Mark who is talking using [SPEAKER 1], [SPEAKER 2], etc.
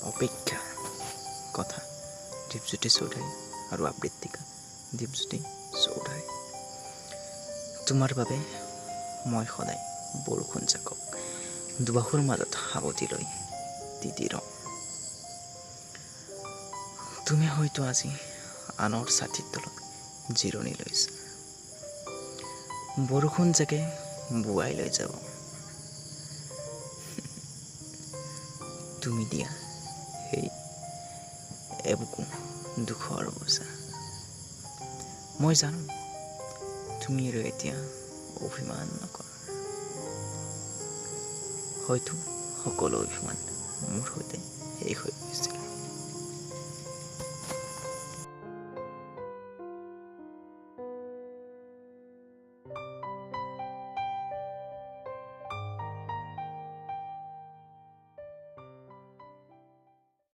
[SPEAKER 1] অপেক্ষা কথা দীপজ্যোতি চৌধুৰী আৰু আবৃত্তিকা দীপজ্যোতি চৌধুৰী। তোমাৰ বাবে মই সদায় বৰষুণ জাকক দুবাহুৰ মাজত সাৱটি লৈ তিতি ৰওঁ। তুমি হয়তো আজি আনৰ ছাতিৰ তলত জিৰণি লৈছা, বৰষুণ জাকে বোৱাই লৈ যাব তুমি দিয়া সেই এবুকু দুখৰ বোজা। মই জানো তুমি আৰু এতিয়া অভিমান নকৰা, হয়তো সকলো অভিমান মোৰ সৈতে শেষ হৈ